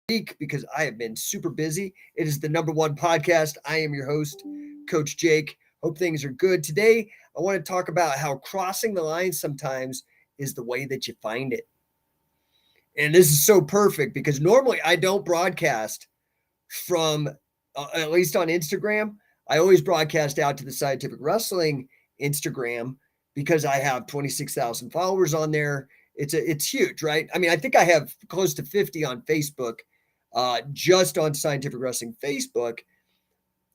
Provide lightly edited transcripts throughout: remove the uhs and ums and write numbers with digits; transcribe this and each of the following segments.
week because I have been super busy. It is the No1 podcast. I am your host, Coach Jake. Hope things are good. Today, I want to talk about how crossing the line sometimes is the way that you find it. And this is so perfect because normally I don't broadcast from, at least on Instagram. I always broadcast out to the Scientific Wrestling Instagram because I have 26,000 followers on there. It's huge, right? I mean, I think I have close to 50 on Facebook, just on Scientific Wrestling Facebook.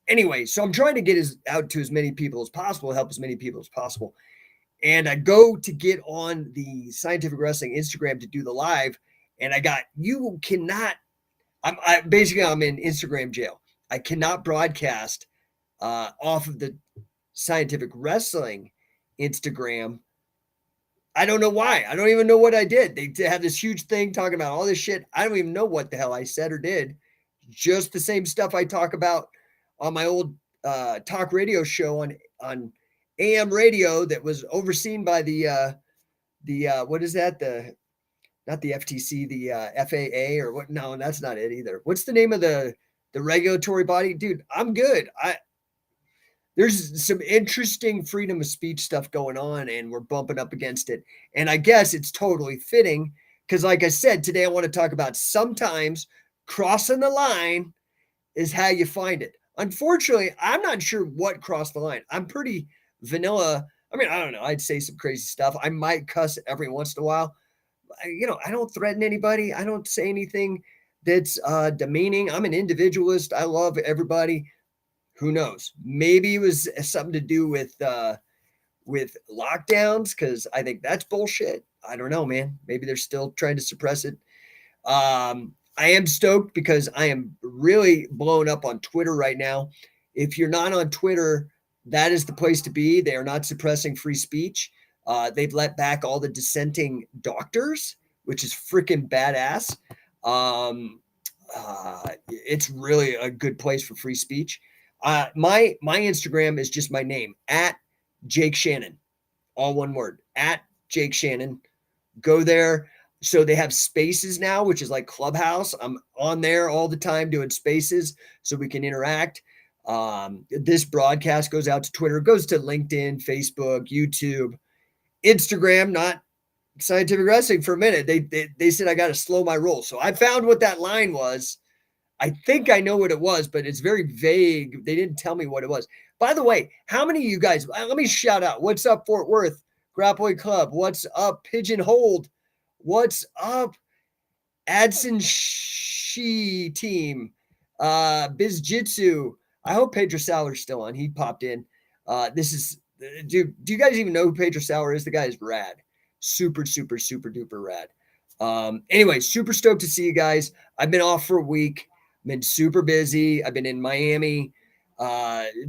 Anyway, so I'm trying to get out to as many people as possible, help as many people as possible. And I go to get on the Scientific Wrestling Instagram to do the live, and you cannot. I'm in Instagram jail. I cannot broadcast off of the Scientific Wrestling Instagram. I don't know why. I don't even know what I did. They had this huge thing talking about all this shit. I don't even know what the hell I said or did. Just the same stuff I talk about on my old talk radio show on AM radio that was overseen by the what is that? Not the FTC, the FAA or what? No, that's not it either. What's the name of the regulatory body? Dude, I'm good. There's some interesting freedom of speech stuff going on, and we're bumping up against it. And I guess it's totally fitting because, like I said, today I want to talk about sometimes crossing the line is how you find it. Unfortunately, I'm not sure what crossed the line. I'm pretty vanilla. I mean, I don't know. I'd say some crazy stuff. I might cuss every once in a while. I don't threaten anybody. I don't say anything that's demeaning. I'm an individualist. I love everybody. Who knows? Maybe it was something to do with lockdowns because I think that's bullshit. I don't know, man. Maybe they're still trying to suppress it. I am stoked because I am really blown up on Twitter right now. If you're not on Twitter, that is the place to be. They are not suppressing free speech. They've let back all the dissenting doctors, which is freaking badass. It's really a good place for free speech. My Instagram is just my name, at Jake Shannon, all one word, at Jake Shannon. Go there. So they have spaces now, which is like Clubhouse. I'm on there all the time doing spaces so we can interact. This broadcast goes out to Twitter, goes to LinkedIn, Facebook, YouTube, Instagram, not Scientific Wrestling for a minute. They said I got to slow my roll. So I found what that line was. I think I know what it was, but it's very vague. They didn't tell me what it was. By the way, how many of you guys, let me shout out. What's up, Fort Worth Grappling Club? What's up, Pigeonholed? What's up, Adson Shi team? Biz Jitsu. I hope Pedro Sauer's still on. He popped in. Do you guys even know who Pedro Sauer is? The guy is rad. Super, super, super duper rad. Anyway, super stoked to see you guys. I've been off for a week. Been super busy. I've been in Miami,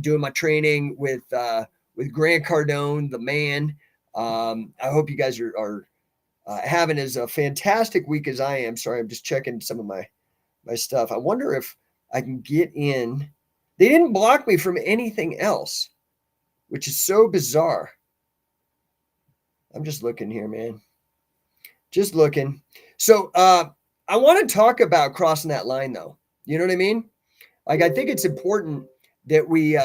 doing my training with Grant Cardone, the man. I hope you guys are having as a fantastic week as I am. Sorry, I'm just checking some of my stuff. I wonder if I can get in. They didn't block me from anything else, which is so bizarre. I'm just looking here, man. Just looking. So I want to talk about crossing that line, though. You know what I mean? Like, I think it's important that we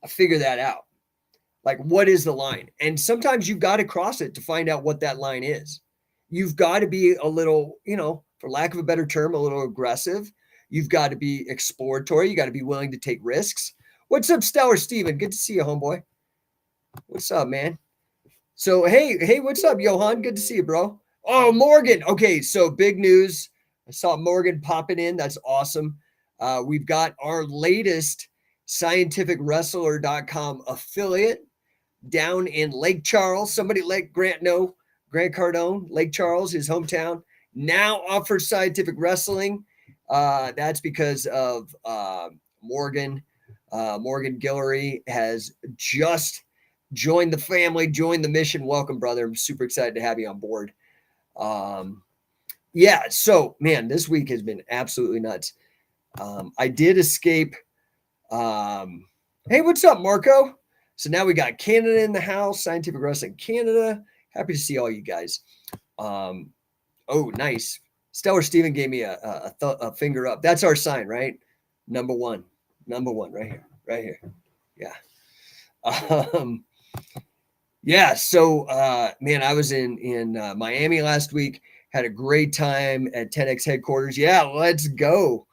figure that out. Like, what is the line? And sometimes you've got to cross it to find out what that line is. You've got to be a little, for lack of a better term, a little aggressive. You've got to be exploratory. You got to be willing to take risks. What's up, Stellar Steven? Good to see you, homeboy. What's up, man? So, hey, what's up, Johan? Good to see you, bro. Oh, Morgan. Okay, so big news. I saw Morgan popping in. That's awesome. We've got our latest scientificwrestler.com affiliate down in Lake Charles. Somebody let Grant know. Grant Cardone, Lake Charles, his hometown, now offers scientific wrestling. That's because of Morgan. Morgan Guillory has just joined the family, joined the mission. Welcome, brother. I'm super excited to have you on board. Yeah, so, man, this week has been absolutely nuts. I did escape. Hey, what's up, Marco? So now we got Canada in the house, Scientific Wrestling Canada. Happy to see all you guys. Oh, nice. Stellar Steven gave me a finger up. That's our sign, right? Number one right here. Yeah. Yeah. So, man, I was in Miami last week. Had a great time at 10X headquarters. Yeah, let's go.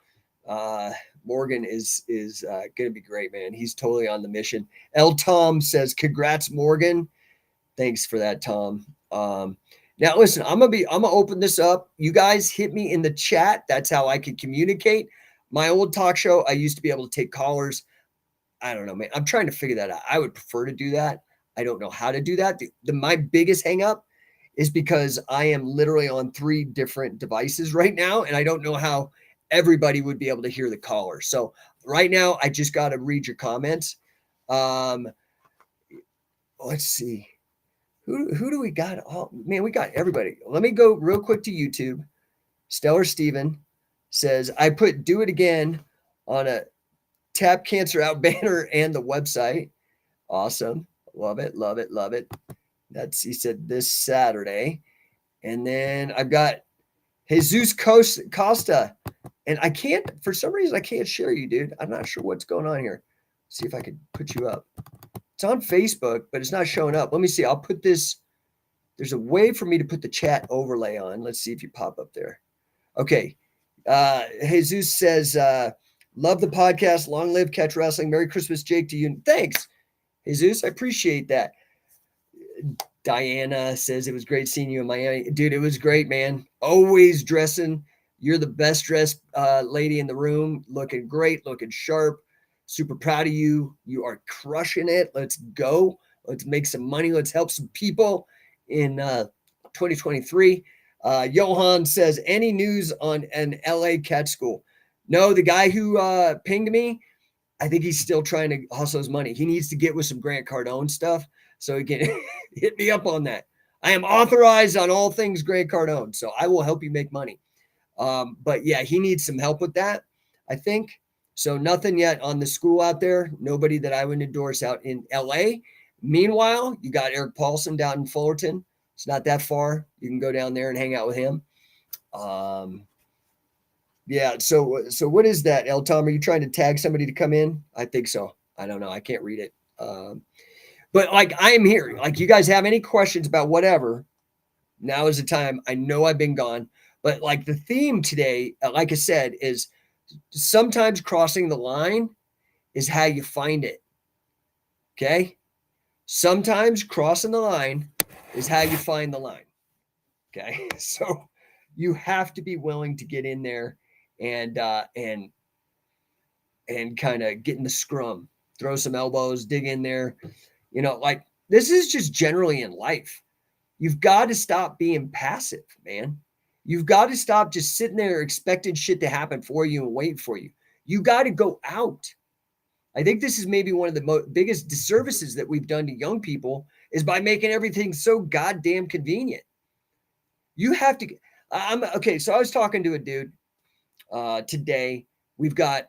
Morgan is going to be great, man. He's totally on the mission. L. Tom says, "Congrats, Morgan." Thanks for that, Tom. Now listen, I'm gonna open this up. You guys hit me in the chat. That's how I can communicate. My old talk show, I used to be able to take callers. I don't know, man. I'm trying to figure that out. I would prefer to do that. I don't know how to do that. My biggest hang up is because I am literally on 3 different devices right now, and I don't know how everybody would be able to hear the caller. So right now, I just got to read your comments. Let's see. Who do we got? Oh, man, we got everybody. Let me go real quick to YouTube. Stellar Steven says, I put Do It Again on a Tap Cancer Out banner and the website. Awesome. Love it. Love it. Love it. He said this Saturday. And then I've got Jesus Costa. And I can't, for some reason, I can't share you, dude. I'm not sure what's going on here. See if I could put you up. It's on Facebook, but it's not showing up. Let me see. I'll put this. There's a way for me to put the chat overlay on. Let's see if you pop up there. Okay. Jesus says, love the podcast. Long live Catch Wrestling. Merry Christmas, Jake, to you. Thanks, Jesus. I appreciate that. Diana says, it was great seeing you in Miami. Dude, it was great, man. Always dressing. You're the best dressed lady in the room. Looking great, looking sharp. Super proud of you. You are crushing it. Let's go. Let's make some money. Let's help some people in 2023. Johan says, any news on an LA catch school? No, the guy who pinged me, I think he's still trying to hustle his money. He needs to get with some Grant Cardone stuff so he can hit me up on that. I am authorized on all things Grant Cardone, so I will help you make money. But yeah, he needs some help with that, I think. So nothing yet on the school out there. Nobody that I would endorse out in LA. Meanwhile, you got Eric Paulson down in Fullerton. It's not that far. You can go down there and hang out with him. Yeah. So what is that, El Tom? Are you trying to tag somebody to come in? I think so. I don't know. I can't read it. But like, I am here. Like, you guys have any questions about whatever, now is the time. I know I've been gone, but like the theme today, like I said, is sometimes crossing the line is how you find it. Okay. Sometimes crossing the line is how you find the line. Okay. So you have to be willing to get in there and kind of get in the scrum, throw some elbows, dig in there. You know, like, this is just generally in life. You've got to stop being passive, man. You've got to stop just sitting there expecting shit to happen for you and wait for you. You got to go out. I think this is maybe one of the biggest disservices that we've done to young people is by making everything so goddamn convenient. You have to. Okay. So I was talking to a dude today. We've got,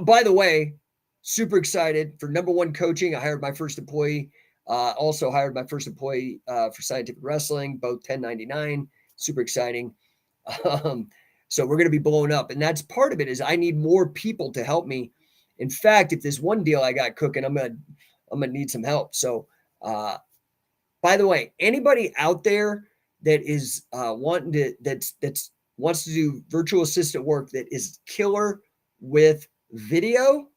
by the way, super excited for No1 coaching. I hired my first employee. Also hired my first employee for Scientific Wrestling, both 1099. Super exciting. So we're going to be blowing up. And that's part of it, is I need more people to help me. In fact, if there's one deal I got cooking, I'm going to need some help. So, by the way, anybody out there that is wanting to, that's wants to do virtual assistant work that is killer with video,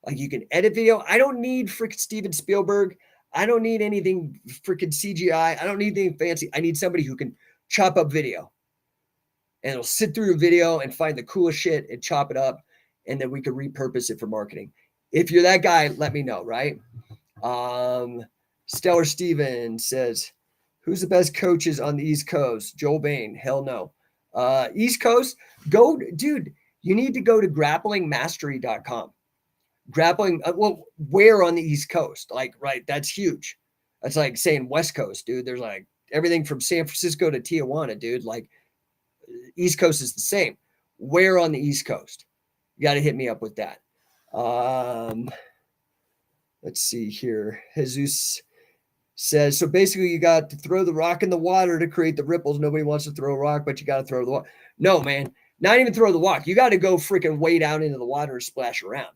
like you can edit video. I don't need freaking Steven Spielberg. I don't need anything freaking CGI. I don't need anything fancy. I need somebody who can chop up video, and it'll sit through a video and find the coolest shit and chop it up, and then we can repurpose it for marketing. If you're that guy, let me know, right? Stellar Steven says, who's the best coaches on the East Coast? Joel Bain. Hell no. East Coast, dude, you need to go to grapplingmastery.com. Grappling, well, where on the East Coast? Like, right, that's huge. That's like saying West Coast, dude. There's like everything from San Francisco to Tijuana, dude. Like, East Coast is the same. Where on the East Coast? You got to hit me up with that. Let's see here. Jesus says, so basically you got to throw the rock in the water to create the ripples. Nobody wants to throw a rock, but you got to throw the water. No, man, not even throw the rock. You got to go freaking wade out into the water and splash around.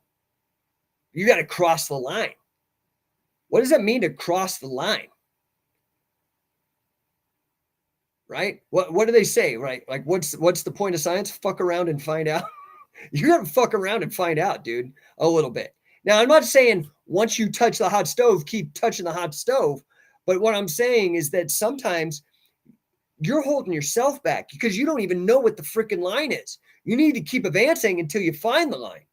You got to cross the line. What does that mean to cross the line? Right? What do they say? Right? Like, what's the point of science? Fuck around and find out. You're gonna fuck around and find out, dude, a little bit. Now, I'm not saying once you touch the hot stove, keep touching the hot stove. But what I'm saying is that sometimes you're holding yourself back because you don't even know what the freaking line is. You need to keep advancing until you find the line.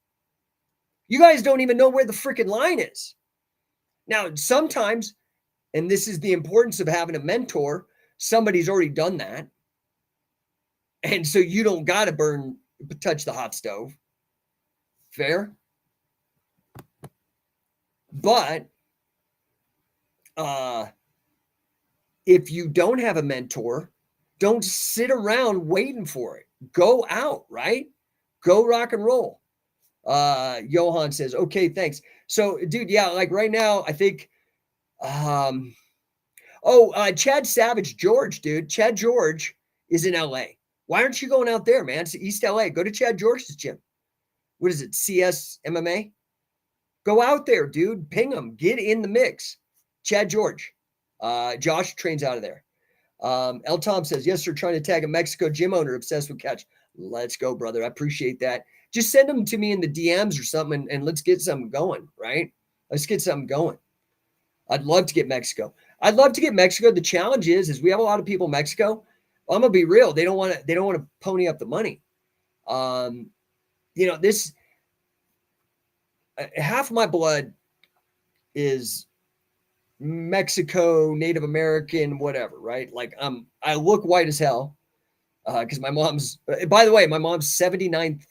You guys don't even know where the freaking line is. Now, sometimes, and this is the importance of having a mentor, somebody's already done that. And so you don't got to touch the hot stove. Fair? But if you don't have a mentor, don't sit around waiting for it. Go out, right? Go rock and roll. Johan says, okay, thanks. So, dude, yeah, like right now, I think, Chad Savage George, dude. Chad George is in LA. Why aren't you going out there, man? It's East LA. Go to Chad George's gym. What is it? CS MMA? Go out there, dude. Ping him. Get in the mix. Chad George. Josh trains out of there. L. Tom says, yes, sir, trying to tag a Mexico gym owner obsessed with catch. Let's go, brother. I appreciate that. Just send them to me in the DMs or something, and let's get something going, right? Let's get something going. I'd love to get Mexico. The challenge is we have a lot of people in Mexico. I'm gonna be real. They don't want to pony up the money. This half of my blood is Mexico, Native American, whatever, right? Like I look white as hell because my mom's. By the way, my mom's 79th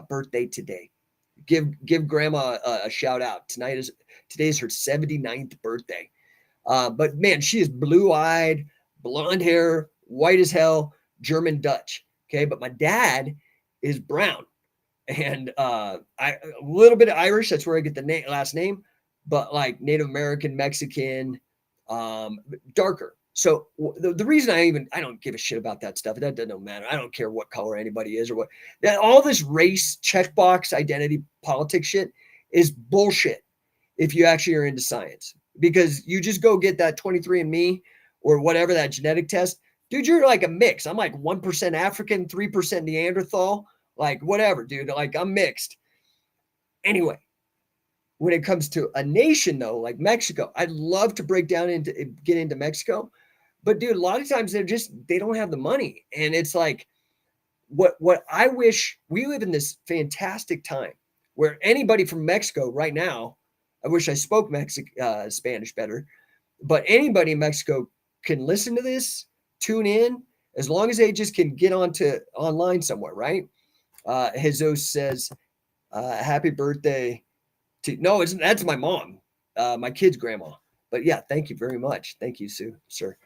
birthday today. Give grandma a shout out. Today's her 79th birthday. But man, she is blue-eyed, blonde hair, white as hell, German Dutch. Okay, but my dad is brown, and a little bit of Irish. That's where I get the last name. But like Native American, Mexican, darker. So the reason I don't give a shit about that stuff. That doesn't matter. I don't care what color anybody is or what. All this race checkbox identity politics shit is bullshit. If you actually are into science, because you just go get that 23andMe or whatever, that genetic test, dude, you're like a mix. I'm like 1% African, 3% Neanderthal, like whatever, dude. Like I'm mixed. Anyway, when it comes to a nation though, like Mexico, I'd love to get into Mexico, but dude, a lot of times they don't have the money. And it's like, what I wish, we live in this fantastic time where anybody from Mexico right now, I wish I spoke Spanish better, but anybody in Mexico can listen to this, tune in, as long as they just can get online somewhere, right? Jesus says, happy birthday no, that's my mom, my kid's grandma. But yeah, thank you very much. Thank you, sir.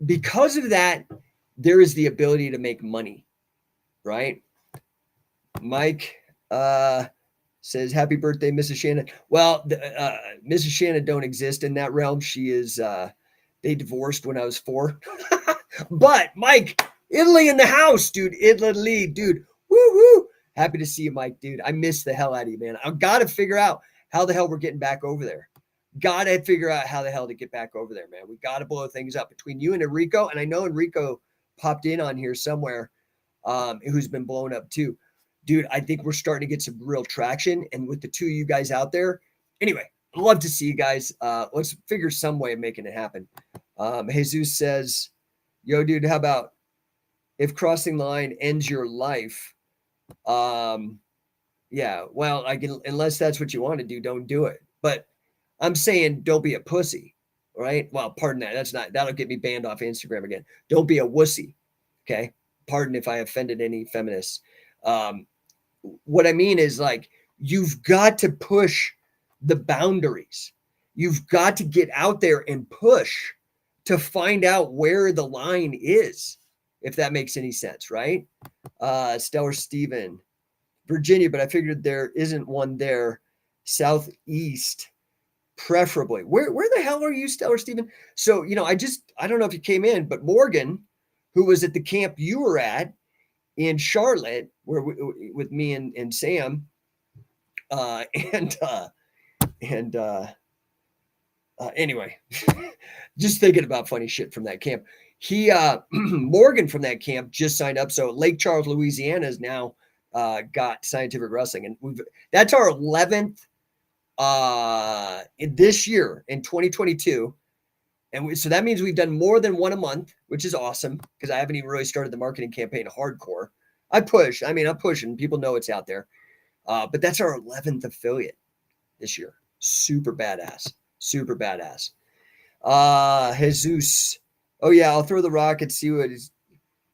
Because of that, there is the ability to make money, right? Mike says, happy birthday, Mrs. Shannon. Well, Mrs. Shannon don't exist in that realm. She is, they divorced when I was 4. But Mike, Italy in the house, dude. Italy, dude. Woo-hoo. Happy to see you, Mike, dude. I miss the hell out of you, man. I've got to figure out how the hell we're getting back over there. Got to figure out how the hell to get back over there, man. We got to blow things up between you and Enrico. And I know Enrico popped in on here somewhere, who's been blown up too. Dude, I think we're starting to get some real traction. And with the two of you guys out there, anyway, I'd love to see you guys. Let's figure some way of making it happen. Jesus says, yo, dude, how about if crossing the line ends your life? Yeah, well, unless that's what you want to do, don't do it. But I'm saying don't be a pussy, right? Well, pardon that. That'll get me banned off Instagram again. Don't be a wussy. Okay. Pardon if I offended any feminists. What I mean is, like, you've got to push the boundaries. You've got to get out there and push to find out where the line is, if that makes any sense, right? Stellar Steven, Virginia, but I figured there isn't one there. Southeast, preferably. Where the hell are you, Stellar Stephen? So, I don't know if you came in, but Morgan, who was at the camp you were at in Charlotte, with me and Sam, uh, and uh, and anyway, just thinking about funny shit from that camp. He Morgan from that camp just signed up. So Lake Charles, Louisiana is now got scientific wrestling, and that's our 11th in this year in 2022. And so that means we've done more than one a month, which is awesome because I haven't even really started the marketing campaign hardcore. I'm pushing. People know it's out there. But that's our 11th affiliate this year. Super badass. Super badass. Jesus. Oh yeah, I'll throw the rock and see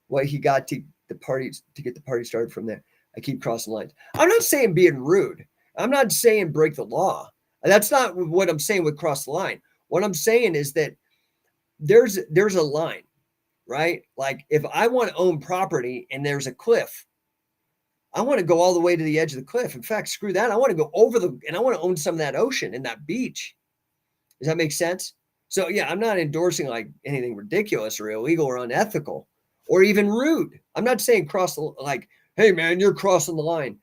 what he got to get the party started from there. I keep crossing lines. I'm not saying being rude. I'm not saying break the law. That's not what I'm saying with cross the line. What I'm saying is that there's a line, right? Like if I want to own property and there's a cliff, I want to go all the way to the edge of the cliff. In fact, screw that. I want to go and I want to own some of that ocean and that beach. Does that make sense? So yeah, I'm not endorsing like anything ridiculous or illegal or unethical or even rude. I'm not saying hey man, you're crossing the line.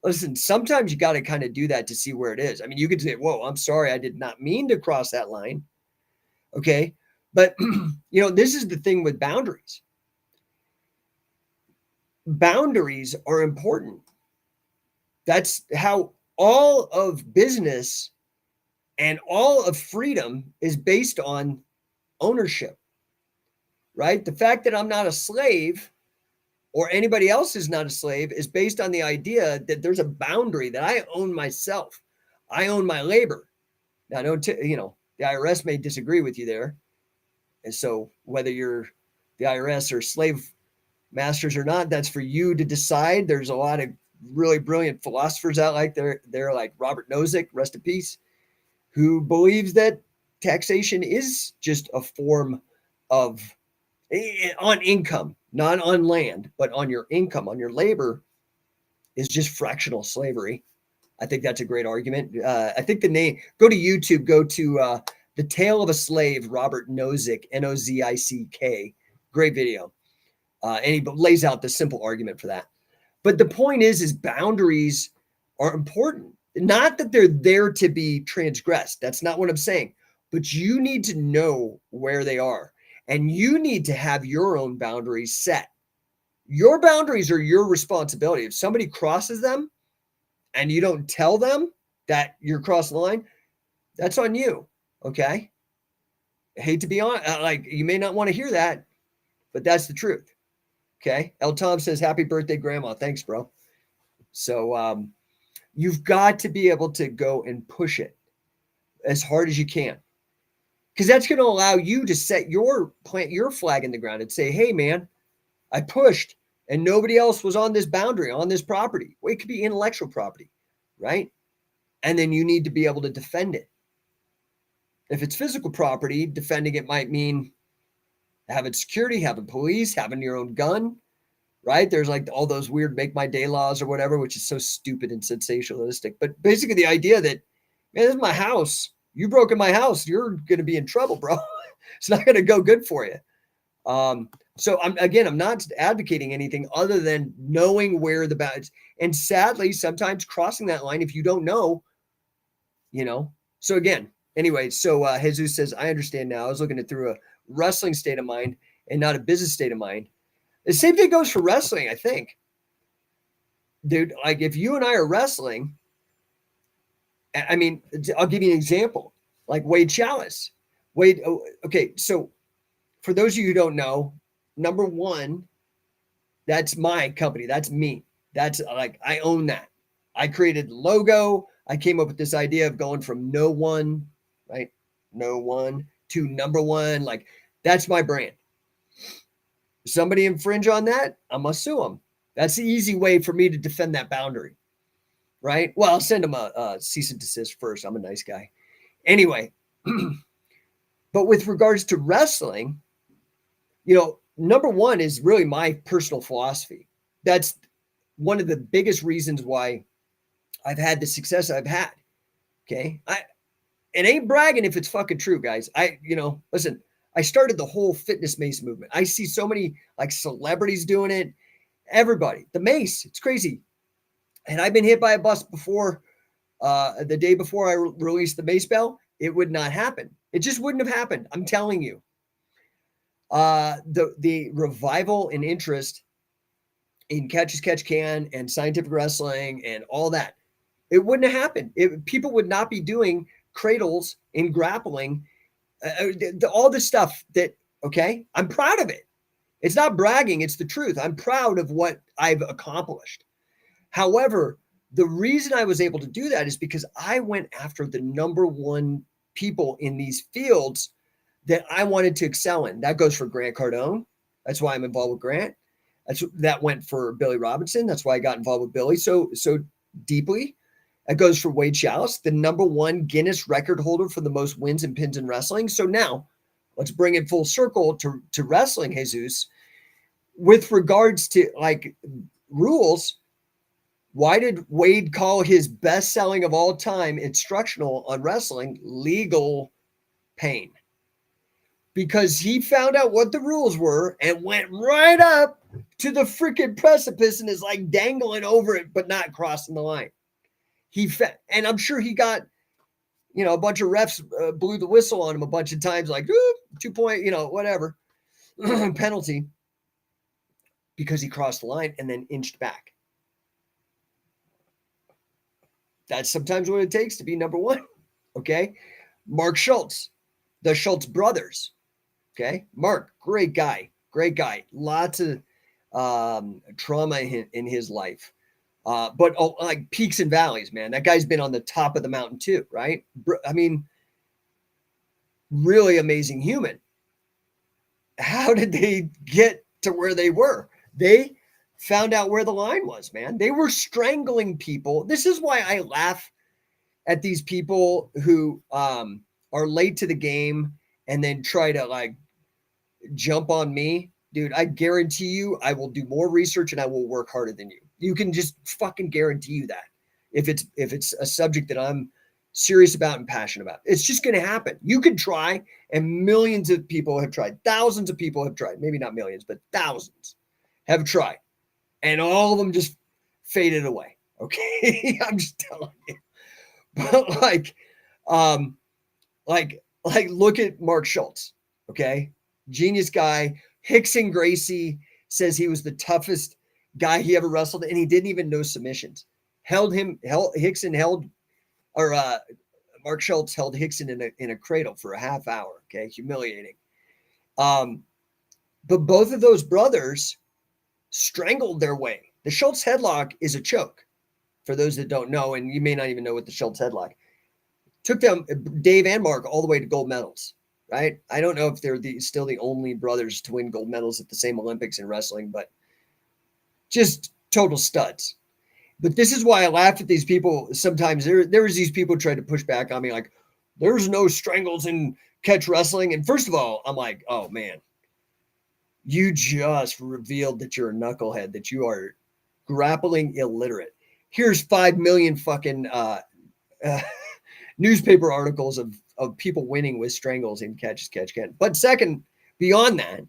Listen, sometimes you got to kind of do that to see where it is. I mean, you could say, whoa, I'm sorry, I did not mean to cross that line. Okay. But, this is the thing with boundaries. Boundaries are important. That's how all of business and all of freedom is based on ownership, right? The fact that I'm not a slave or anybody else is not a slave is based on the idea that there's a boundary that I own myself. I own my labor. Now, the IRS may disagree with you there. And so whether you're the IRS or slave masters or not, that's for you to decide. There's a lot of really brilliant philosophers out like they're like Robert Nozick, rest in peace, who believes that taxation is just a form of on income, not on land, but on your income, on your labor is just fractional slavery. I think that's a great argument. I think the name, go to YouTube, go to The Tale of a Slave, Robert Nozick, Nozick. Great video. And he lays out the simple argument for that. But the point is boundaries are important. Not that they're there to be transgressed. That's not what I'm saying. But you need to know where they are. And you need to have your own boundaries set. Your boundaries are your responsibility. If somebody crosses them and you don't tell them that you're crossing the line, that's on you. Okay. I hate to be on, you may not want to hear that, but that's the truth. Okay. El Tom says, happy birthday, grandma. Thanks, bro. So, you've got to be able to go and push it as hard as you can. Because that's going to allow you to plant your flag in the ground and say, hey man, I pushed and nobody else was on this boundary, on this property. Well, it could be intellectual property, right? And then you need to be able to defend it. If it's physical property, defending it might mean having security, having police, having your own gun, right? There's like all those weird make my day laws or whatever, which is so stupid and sensationalistic. But basically the idea that, man, this is my house. You broke in my house. You're going to be in trouble, bro. It's not going to go good for you. So I'm not advocating anything other than knowing where the boundaries, and sadly, sometimes crossing that line, if you don't know, so again, anyway, so Jesus says, I understand now. I was looking at through a wrestling state of mind and not a business state of mind. The same thing goes for wrestling, I think. Dude, like if you and I are wrestling, I mean, I'll give you an example. Like Wade Chalice. Okay, so for those of you who don't know, number one, that's my company. That's me. That's like, I own that. I created the logo. I came up with this idea of going from No1, right? No1 to number one. Like that's my brand. If somebody infringe on that, I'm going to sue them. That's the easy way for me to defend that boundary, right? Well, I'll send them a cease and desist first. I'm a nice guy. Anyway, but with regards to wrestling, number one is really my personal philosophy. That's one of the biggest reasons why I've had the success I've had. Okay. it ain't bragging if it's fucking true, guys. Listen, I started the whole fitness mace movement. I see so many like celebrities doing it. Everybody, the mace, it's crazy. And I've been hit by a bus before. The day before I released the mace bell, it would not happen. It just wouldn't have happened. I'm telling you. The revival and interest in catch as catch can and scientific wrestling and all that, it wouldn't have happened. People would not be doing cradles in grappling, all this stuff that, okay, I'm proud of it. It's not bragging, it's the truth. I'm proud of what I've accomplished. However, the reason I was able to do that is because I went after the number one people in these fields that I wanted to excel in. That goes for Grant Cardone. That's why I'm involved with Grant. That went for Billy Robinson. That's why I got involved with Billy so deeply. That goes for Wade Chalice, the number one Guinness record holder for the most wins and pins in wrestling. So now let's bring it full circle to wrestling, Jesus. With regards to like rules, why did Wade call his best-selling of all time instructional on wrestling Legal Pain? Because he found out what the rules were and went right up to the freaking precipice and is like dangling over it, but not crossing the line. And I'm sure he got, a bunch of refs blew the whistle on him a bunch of times, like 2 point, whatever penalty, because he crossed the line and then inched back. That's sometimes what it takes to be number one. Okay. Mark Schultz, the Schultz brothers. Okay. Mark, great guy. Lots of trauma in his life. But like peaks and valleys, man. That guy's been on the top of the mountain too, right? I mean, really amazing human. How did they get to where they were? They found out where the line was, man. They were strangling people. This is why I laugh at these people who are late to the game and then try to like jump on me. Dude, I guarantee you I will do more research and I will work harder than you. You can just fucking guarantee you that. If it's a subject that I'm serious about and passionate about, it's just going to happen. You can try, and millions of people have tried. Thousands of people have tried. Maybe not millions, but thousands have tried. And all of them just faded away. Okay. I'm just telling you. But look at Mark Schultz. Okay. Genius guy. Hickson Gracie says he was the toughest guy he ever wrestled, and he didn't even know submissions. Mark Schultz held Hickson in a cradle for a half hour. Okay. Humiliating. But both of those brothers strangled their way. The Schultz headlock is a choke, for those that don't know, and you may not even know what the Schultz headlock took them, Dave and Mark, all the way to gold medals, right? I don't know if they're still the only brothers to win gold medals at the same Olympics in wrestling, but just total studs. But this is why I laugh at these people. Sometimes there was these people trying to push back on me like, there's no strangles in catch wrestling. And first of all, I'm like, oh man, you just revealed that you're a knucklehead, that you are grappling illiterate. Here's 5 million fucking newspaper articles of people winning with strangles in catch can. But second, beyond that,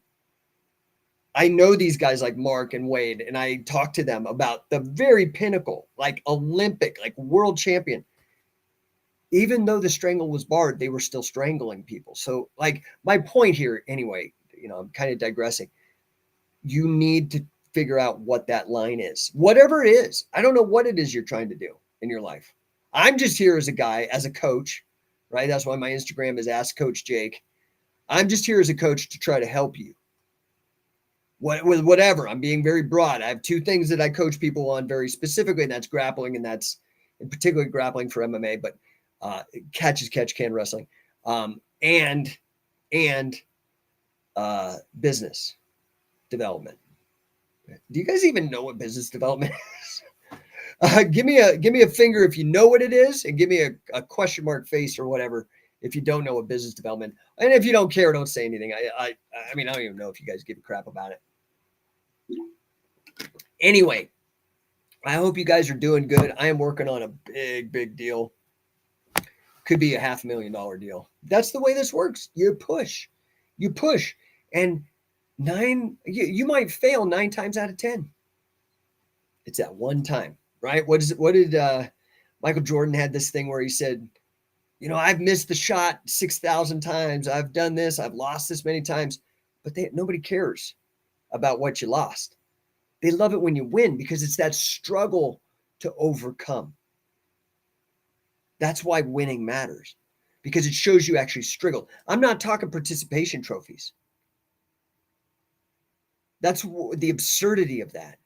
I know these guys like Mark and Wade, and I talk to them about the very pinnacle, like Olympic, like world champion. Even though the strangle was barred, they were still strangling people. So like my point here anyway, I'm kind of digressing. You need to figure out what that line is, whatever it is. I don't know what it is you're trying to do in your life. I'm just here as a guy, as a coach, right? That's why my Instagram is Ask Coach Jake. I'm just here as a coach to try to help you. With whatever. I'm being very broad. I have 2 things that I coach people on very specifically, and that's grappling, and that's in particular grappling for MMA, but catch can wrestling, and business development. Do you guys even know what business development is? Give me a finger if you know what it is, and give me a question mark face or whatever if you don't know what business development. And if you don't care, don't say anything. I mean, I don't even know if you guys give a crap about it. Anyway, I hope you guys are doing good. I am working on a big deal. could be a $500,000 deal. That's the way this works. You push, and you might fail 9 times out of 10. It's that one time, right? What did Michael Jordan had this thing where he said, I've missed the shot 6,000 times. I've done this. I've lost this many times, but nobody cares about what you lost. They love it when you win because it's that struggle to overcome. That's why winning matters, because it shows you actually struggled. I'm not talking participation trophies. That's the absurdity of that,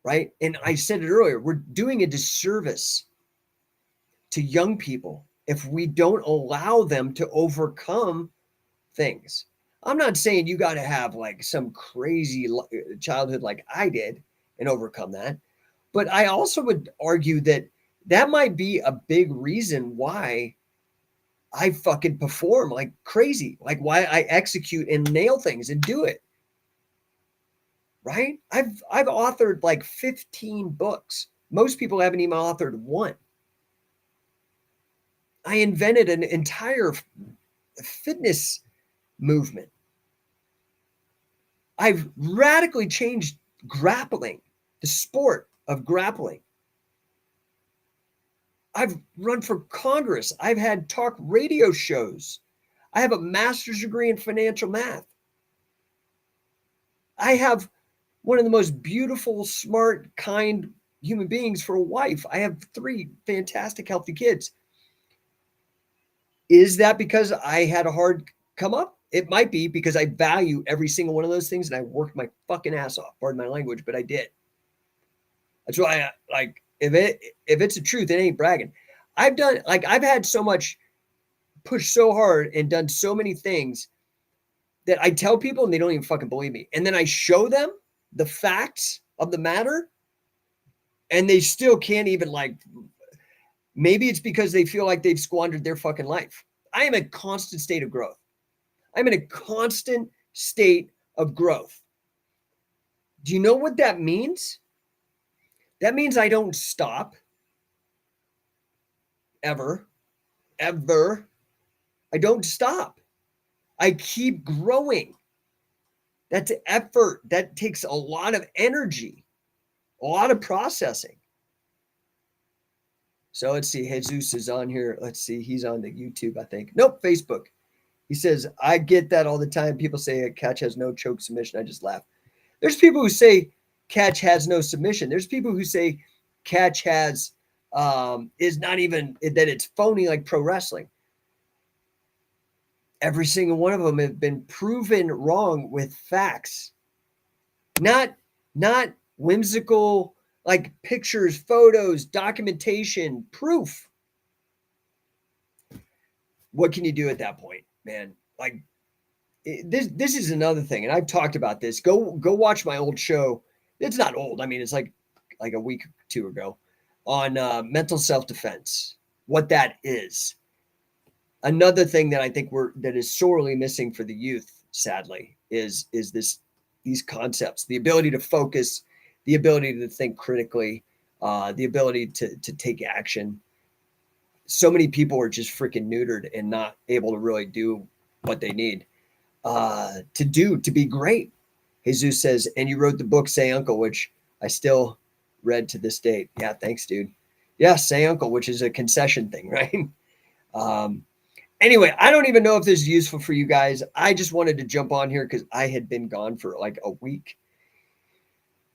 right? And I said it earlier, we're doing a disservice to young people if we don't allow them to overcome things. I'm not saying you got to have like some crazy childhood like I did and overcome that. But I also would argue that might be a big reason why I fucking perform like crazy, like why I execute and nail things and do it. Right? I've authored like 15 books. Most people haven't even authored one. I invented an entire fitness movement. I've radically changed grappling, the sport of grappling. I've run for Congress. I've had talk radio shows. I have a master's degree in financial math. I have one of the most beautiful, smart, kind human beings for a wife. I have 3 fantastic, healthy kids. Is that because I had a hard come up? It might be because I value every single one of those things and I worked my fucking ass off. Pardon my language, but I did. That's why if it's the truth, it ain't bragging. I've had so much, pushed so hard and done so many things that I tell people and they don't even fucking believe me. And then I show them the facts of the matter and they still can't even maybe it's because they feel like they've squandered their fucking life. I am in a constant state of growth. I'm in a constant state of growth. Do you know what that means? That means I don't stop. Ever. I don't stop. I keep growing. That's effort. That takes a lot of energy, a lot of processing. So let's see. Jesus is on here. Let's see. He's on the YouTube, I think. Nope, Facebook. He says, I get that all the time. People say a catch has no choke submission. I just laugh. There's people who say catch has no submission. There's people who say catch has is not even, that it's phony like pro wrestling. Every single one of them have been proven wrong with facts. Not whimsical like pictures, photos, documentation, proof. What can you do at that point, man? Like this is another thing, and I've talked about this. Go watch my old show. It's not old. I mean, it's like a week or 2 ago on mental self-defense. What that is. Another thing that I think that is sorely missing for the youth, sadly, is these concepts, the ability to focus, the ability to think critically, the ability to take action. So many people are just freaking neutered and not able to really do what they need to be great. Jesus says, and you wrote the book Say Uncle, which I still read to this date. Yeah, thanks, dude. Yeah, Say Uncle, which is a concession thing, right? Anyway, I don't even know if this is useful for you guys. I just wanted to jump on here because I had been gone for like a week.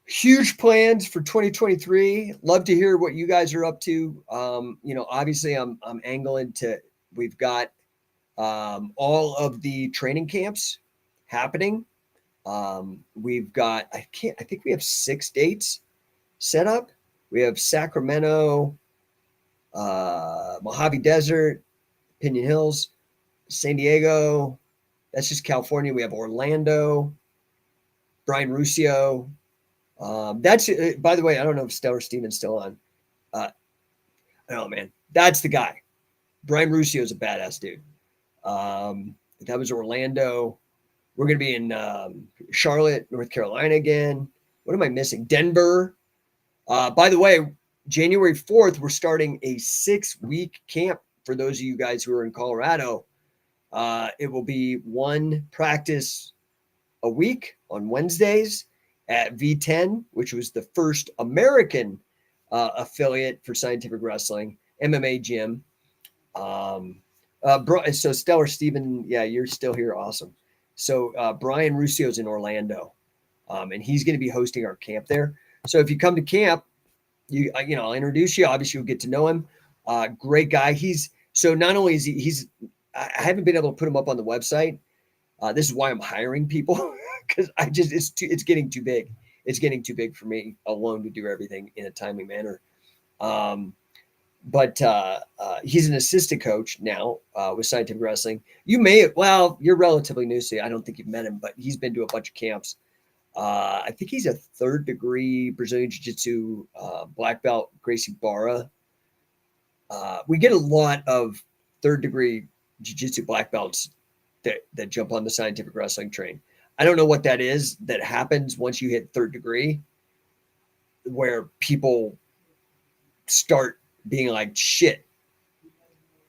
Huge plans for 2023. Love to hear what you guys are up to. Obviously I'm angling to, we've got all of the training camps happening. We've got, I think we have 6 dates set up. We have Sacramento, Mojave Desert, Pinion Hills, San Diego. That's just California. We have Orlando, Brian Ruscio. That's, by the way, I don't know if Stellar Steven's still on. I don't know, man. That's the guy. Brian Ruscio is a badass dude. That was Orlando. We're going to be in Charlotte, North Carolina again. What am I missing? Denver. By the way, January 4th, we're starting a 6-week camp for those of you guys who are in Colorado, it will be one practice a week on Wednesdays at V10, which was the first American affiliate for Scientific Wrestling, MMA gym. So Stellar Steven, yeah, you're still here. Awesome. So Brian Russio's in Orlando, and he's going to be hosting our camp there. So if you come to camp, I'll introduce you. Obviously, you'll get to know him. Great guy. So not only is he's I haven't been able to put him up on the website. This is why I'm hiring people, because it's getting too big. It's getting too big for me alone to do everything in a timely manner. But he's an assistant coach now with Scientific Wrestling. You're relatively new, so I don't think you've met him, but he's been to a bunch of camps. I think he's a 3rd degree Brazilian Jiu-Jitsu black belt, Gracie Barra. We get a lot of 3rd degree Jiu-Jitsu black belts that jump on the Scientific Wrestling train. I don't know what that is that happens once you hit 3rd degree, where people start being like, shit,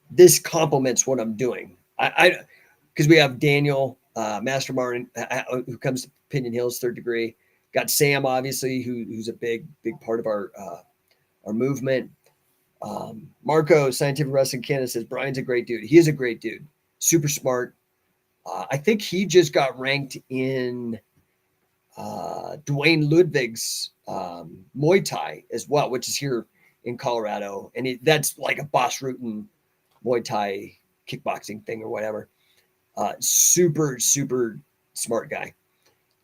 this complements what I'm doing. Because we have Daniel, Master Martin, who comes to Pinion Hills, 3rd degree. Got Sam, obviously, who's a big part of our movement. Marco, Scientific Wrestling Canada, says Brian's a great dude. He is a great dude. Super smart. I think he just got ranked in Dwayne Ludwig's Muay Thai as well, which is here in Colorado. And that's like a Boss Rutan Muay Thai kickboxing thing or whatever. Super, super smart guy.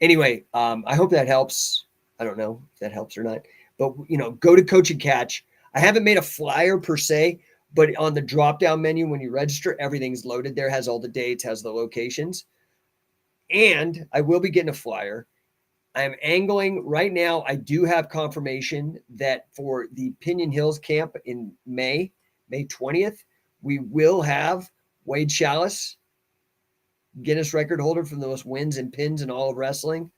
Anyway, I hope that helps. I don't know if that helps or not. But, go to Coach and Catch. I haven't made a flyer per se, but on the drop-down menu, when you register, everything's loaded there, has all the dates, has the locations. And I will be getting a flyer. I'm angling right now. I do have confirmation that for the Pinion Hills camp in May 20th, we will have Wade Chalice, Guinness record holder for the most wins and pins in all of wrestling.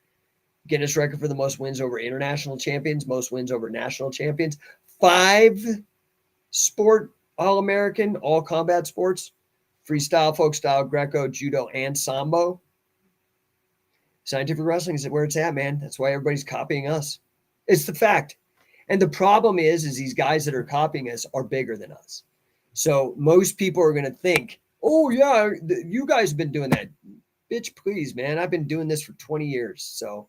Guinness record for the most wins over international champions, most wins over national champions. 5 sport All-American, all combat sports, freestyle, folk style, Greco, judo, and sambo. Scientific Wrestling is where it's at, man. That's why everybody's copying us. It's the fact. And the problem is these guys that are copying us are bigger than us. So most people are going to think, oh, yeah, you guys have been doing that. Bitch, please, man. I've been doing this for 20 years. So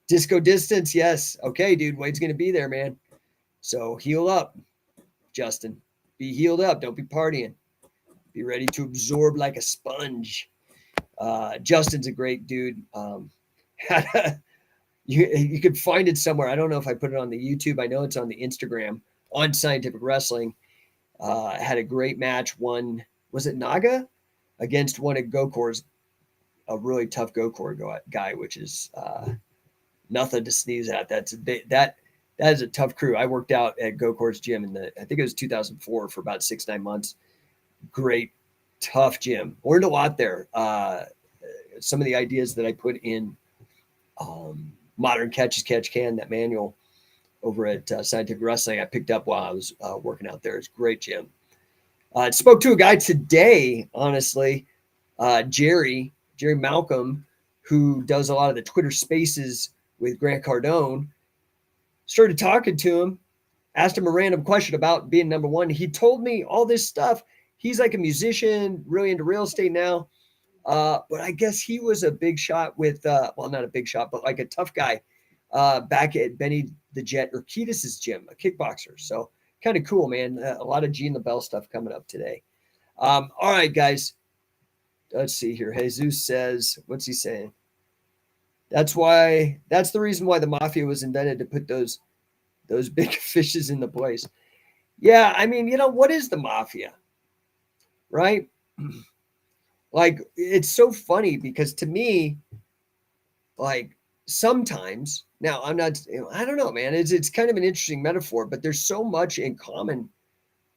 disco distance, yes. Okay, dude, Wade's going to be there, man. So heal up, Justin. Be healed up. Don't be partying. Be ready to absorb like a sponge. Justin's a great dude. You could find it somewhere. I don't know if I put it on the YouTube. I know it's on the Instagram on Scientific Wrestling. Had a great match. Won, was it Naga? Against one of Gokor's, a really tough Gokor guy, which is nothing to sneeze at. That is a tough crew. I worked out at Gokor's gym I think it was 2004 for about 6-9 months. Great, tough gym. Learned a lot there. Some of the ideas that I put in Modern Catch as Catch Can, that manual over at Scientific Wrestling, I picked up while I was working out there. It's a great gym. I spoke to a guy today, honestly, Jerry Malcolm, who does a lot of the Twitter Spaces with Grant Cardone. Started talking to him, asked him a random question about being number one. He told me all this stuff. He's like a musician, really into real estate now. But I guess he was a big shot with, not a big shot, but like a tough guy back at Benny the Jet Urquidez's gym, a kickboxer. So kind of cool, man. A lot of G and the Bell stuff coming up today. All right, guys. Let's see here. Jesus says, what's he saying? That's the reason why the mafia was invented, to put those big fishes in the place. Yeah, I mean, what is the mafia? Right? Like, it's so funny because to me, like, sometimes, now I'm not, I don't know, man, it's kind of an interesting metaphor, but there's so much in common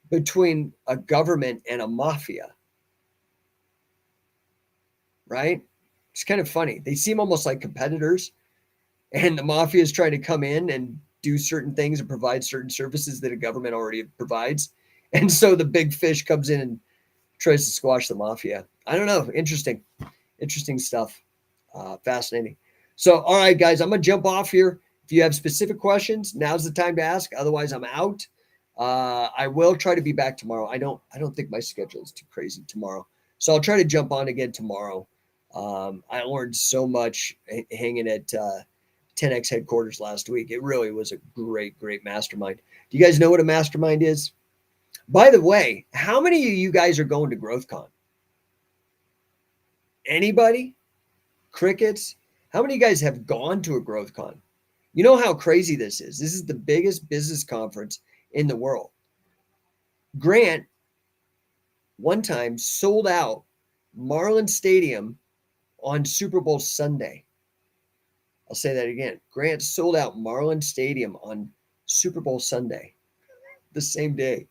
between a government and a mafia. Right? It's kind of funny. They seem almost like competitors, and the mafia is trying to come in and do certain things and provide certain services that a government already provides. And so the big fish comes in and tries to squash the mafia. I don't know. Interesting stuff. Fascinating. So, all right, guys, I'm going to jump off here. If you have specific questions, now's the time to ask. Otherwise, I'm out. I will try to be back tomorrow. I don't think my schedule is too crazy tomorrow. So I'll try to jump on again tomorrow. I learned so much hanging at 10X headquarters last week. It really was a great mastermind. Do you guys know what a mastermind is? By the way, how many of you guys are going to GrowthCon? Anybody? Crickets? How many of you guys have gone to a GrowthCon? You know how crazy this is. This is the biggest business conference in the world. Grant, one time, sold out Marlin Stadium on Super Bowl Sunday. I'll say that again. Grant sold out Marlin Stadium on Super Bowl Sunday, the same day.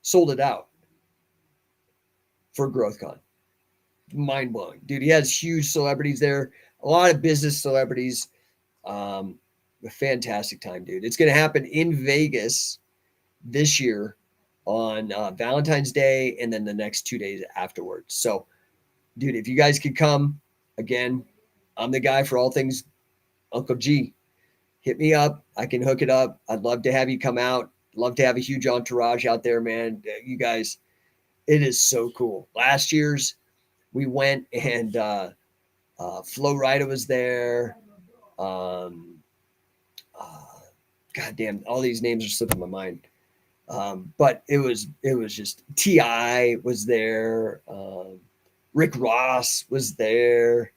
Sold it out for GrowthCon. Mind blowing, dude. He has huge celebrities there, a lot of business celebrities. A fantastic time, dude. It's going to happen in Vegas this year on Valentine's Day and then the next 2 days afterwards. So, dude, if you guys could come, again, I'm the guy for all things Uncle G. Hit me up. I can hook it up. I'd love to have you come out. Love to have a huge entourage out there, man. You guys, it is so cool. Last year's, we went and Flo Rida was there. Goddamn, all these names are slipping my mind. But it was just T.I. was there. Rick Ross was there.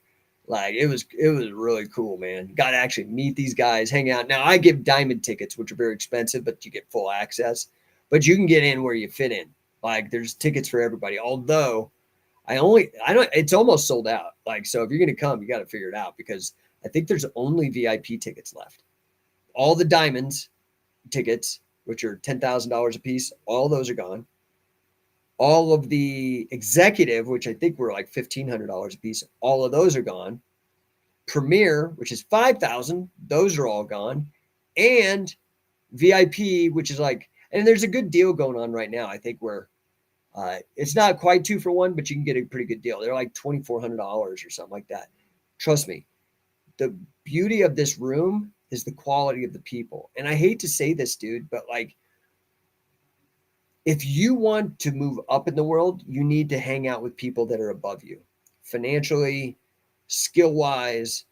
Like it was really cool, man. Got to actually meet these guys, hang out. Now I give diamond tickets, which are very expensive, but you get full access. But you can get in where you fit in. Like there's tickets for everybody. Although it's almost sold out. Like, so if you're going to come, you got to figure it out because I think there's only VIP tickets left. All the diamonds tickets, which are $10,000 a piece, all those are gone. All of the executive, which I think were like $1,500 a piece, all of those are gone. Premier, which is $5,000, those are all gone. And VIP, which is like, and there's a good deal going on right now, I think, where it's not quite 2 for 1, but you can get a pretty good deal. They're like $2,400 or something like that. Trust me, the beauty of this room is the quality of the people. And I hate to say this, dude, but like, if you want to move up in the world, you need to hang out with people that are above you financially, skill wise.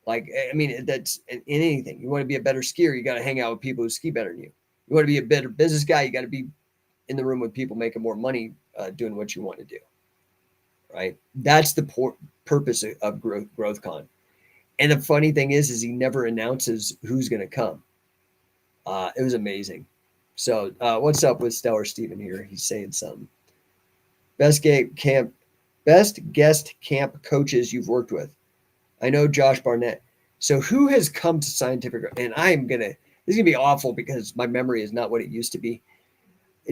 Like, I mean, that's in anything. You want to be a better skier, you got to hang out with people who ski better than you. You want to be a better business guy, you got to be in the room with people making more money doing what you want to do. Right? That's the purpose of GrowthCon. And the funny thing is he never announces who's going to come. It was amazing. So what's up with Stellar Steven here? He's saying something. Best guest camp coaches you've worked with. I know Josh Barnett. So who has come to Scientific? And this is going to be awful because my memory is not what it used to be.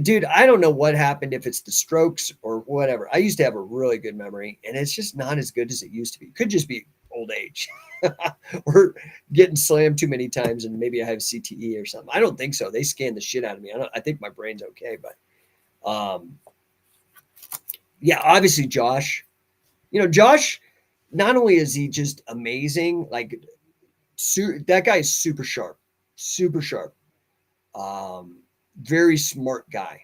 Dude, I don't know what happened, if it's the strokes or whatever. I used to have a really good memory, and it's just not as good as it used to be. Could just be old age or getting slammed too many times, and maybe I have CTE or something. I don't think so. They scanned the shit out of me. I think my brain's okay, but yeah, obviously Josh. You know, Josh, not only is he just amazing, like that guy is super sharp. Very smart guy.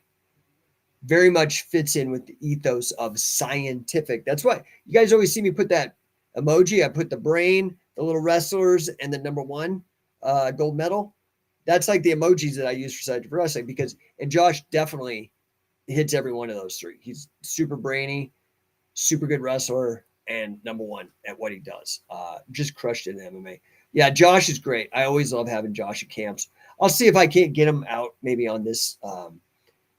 Very much fits in with the ethos of scientific. That's why you guys always see me put that emoji. I put the brain, the little wrestlers, and the number 1 gold medal. That's like the emojis that I use for scientific wrestling and Josh definitely hits every one of those 3. He's super brainy, super good wrestler, and number 1 at what he does. Just crushed it in MMA. Yeah, Josh is great. I always love having Josh at camps. I'll see if I can't get him out maybe on this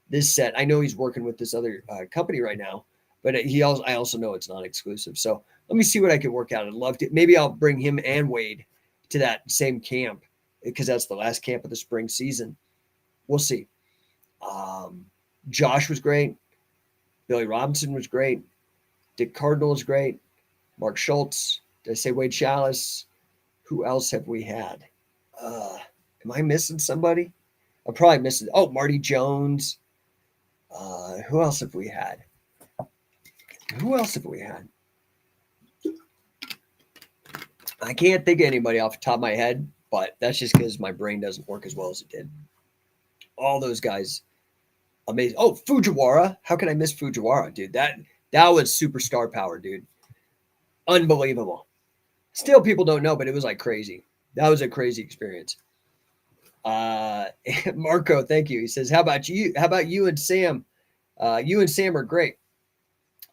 this set. I know he's working with this other company right now, but I also know it's not exclusive. So let me see what I can work out. I'd love to. Maybe I'll bring him and Wade to that same camp because that's the last camp of the spring season. We'll see. Josh was great. Billy Robinson was great. Dick Cardinal was great. Mark Schultz. Did I say Wade Chalice? Who else have we had? Am I missing somebody? I'm probably missing. Oh, Marty Jones. Who else have we had? Who else have we had? I can't think of anybody off the top of my head, but that's just because my brain doesn't work as well as it did. All those guys, amazing. Oh, Fujiwara. How can I miss Fujiwara, dude? That was superstar power, dude. Unbelievable. Still, people don't know, but it was like crazy. That was a crazy experience. Marco, thank you. He says, "How about you? How about you and Sam? You and Sam are great.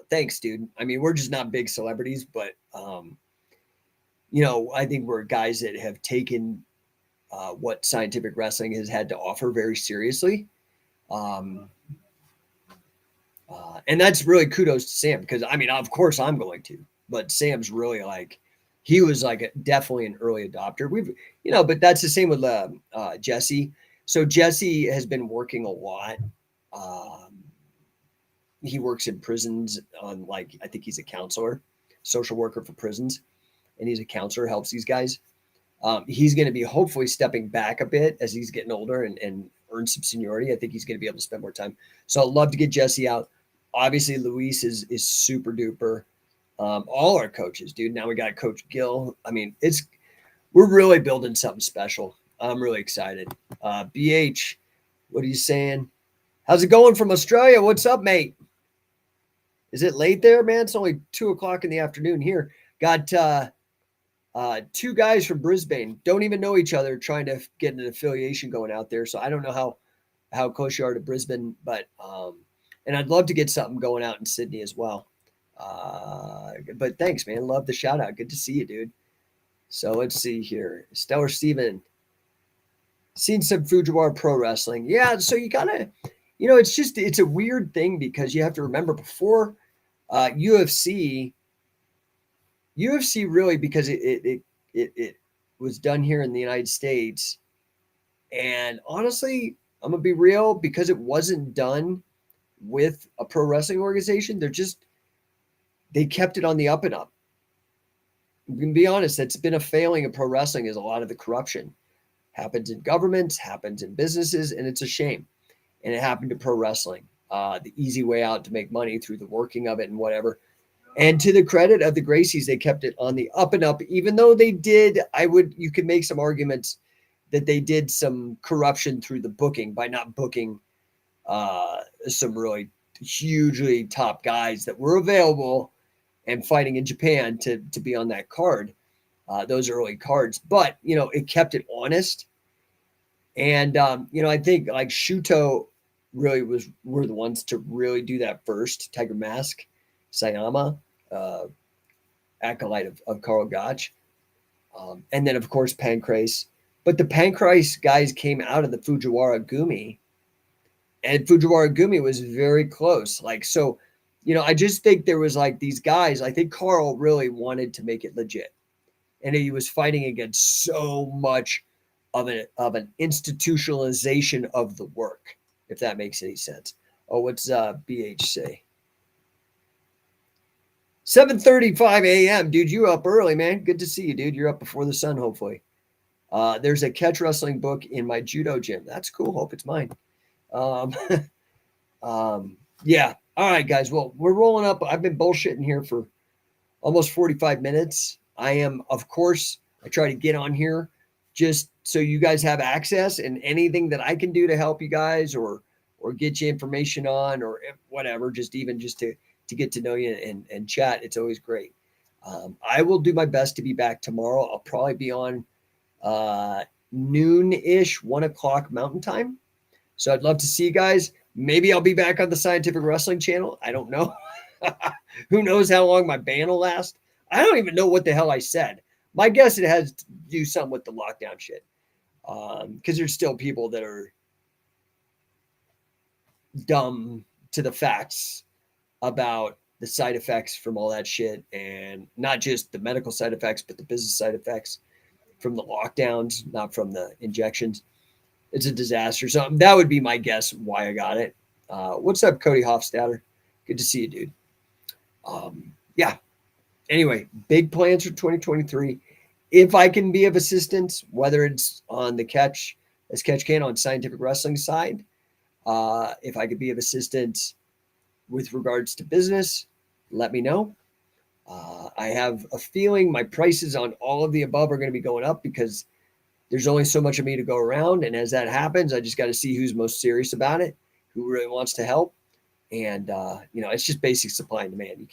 Thanks, dude. I mean, we're just not big celebrities, but I think we're guys that have taken what scientific wrestling has had to offer very seriously. Um, and that's really kudos to Sam because I mean, of course, I'm going to, but Sam's really like he was like definitely an early adopter. But that's the same with Jesse. So Jesse has been working a lot. Um, he works in prisons on I think he's a counselor, social worker for prisons, and he's a counselor, helps these guys. He's going to be hopefully stepping back a bit as he's getting older and earn some seniority. I think he's going to be able to spend more time. So I'd love to get Jesse out. Obviously, Luis is super duper. All our coaches, dude. Now we got Coach Gill. I mean, we're really building something special. I'm really excited. BH, what are you saying? How's it going from Australia? What's up, mate? Is it late there, man? It's only 2:00 in the afternoon here. Got two guys from Brisbane, don't even know each other, trying to get an affiliation going out there. So I don't know how close you are to Brisbane, but and I'd love to get something going out in Sydney as well. But thanks, man. Love the shout out. Good to see you, dude. So let's see here. Stellar Steven. Seen some Fujiwara pro wrestling. Yeah, so you gotta, it's a weird thing because you have to remember before UFC really, because it was done here in the United States. And honestly, I'm gonna be real, because it wasn't done with a pro wrestling organization, they kept it on the up and up. We can be honest, that's been a failing of pro wrestling, is a lot of the corruption happens in governments, happens in businesses, and it's a shame. And it happened to pro wrestling. The easy way out to make money through the working of it and whatever. And to the credit of the Gracies, they kept it on the up and up, even though they did, you could make some arguments that they did some corruption through the booking by not booking some really hugely top guys that were available and fighting in Japan to be on that card, those early cards. But, it kept it honest. And, I think like Shuto really were the ones to really do that first. Tiger Mask, Sayama, acolyte of Karl Gotch. And then, of course, Pancrase. But the Pancrase guys came out of the Fujiwara Gumi. And Fujiwara Gumi was very close. I just think there was these guys. I think Karl really wanted to make it legit. And he was fighting against so much of an institutionalization of the work, if that makes any sense. Oh, what's BH say? 7:35 a.m. Dude, you up early, man. Good to see you, dude. You're up before the sun, hopefully. There's a catch wrestling book in my judo gym. That's cool. Hope it's mine. Yeah. All right, guys. Well, we're rolling up. I've been bullshitting here for almost 45 minutes. I am, of course, I try to get on here just so you guys have access, and anything that I can do to help you guys or get you information on or whatever, just to get to know you and chat. It's always great. I will do my best to be back tomorrow. I'll probably be on noon-ish, 1:00 Mountain Time. So I'd love to see you guys. Maybe I'll be back on the Scientific Wrestling channel. I don't know. Who knows how long my ban will last? I don't even know what the hell I said. My guess it has to do something with the lockdown shit. Because there's still people that are dumb to the facts about the side effects from all that shit, and not just the medical side effects, but the business side effects from the lockdowns, not from the injections. It's a disaster. So that would be my guess why I got it. What's up, Cody Hofstadter? Good to see you, dude. Yeah. Anyway, big plans for 2023. If I can be of assistance, whether it's on the Catch Can on Scientific Wrestling side, If I could be of assistance with regards to business, let me know. I have a feeling my prices on all of the above are going to be going up because there's only so much of me to go around. And as that happens, I just got to see who's most serious about it, who really wants to help. And, it's just basic supply and demand. You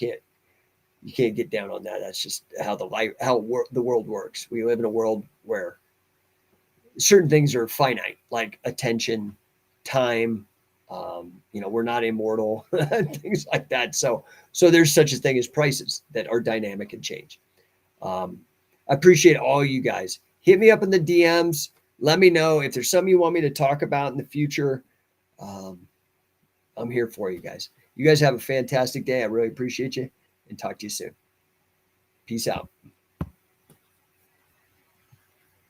can't get down on that. That's just how the world works. We live in a world where certain things are finite, like attention, time. We're not immortal, things like that. So there's such a thing as prices that are dynamic and change. I appreciate all you guys. Hit me up in the DMs. Let me know if there's something you want me to talk about in the future. I'm here for you guys. You guys have a fantastic day. I really appreciate you and talk to you soon. Peace out.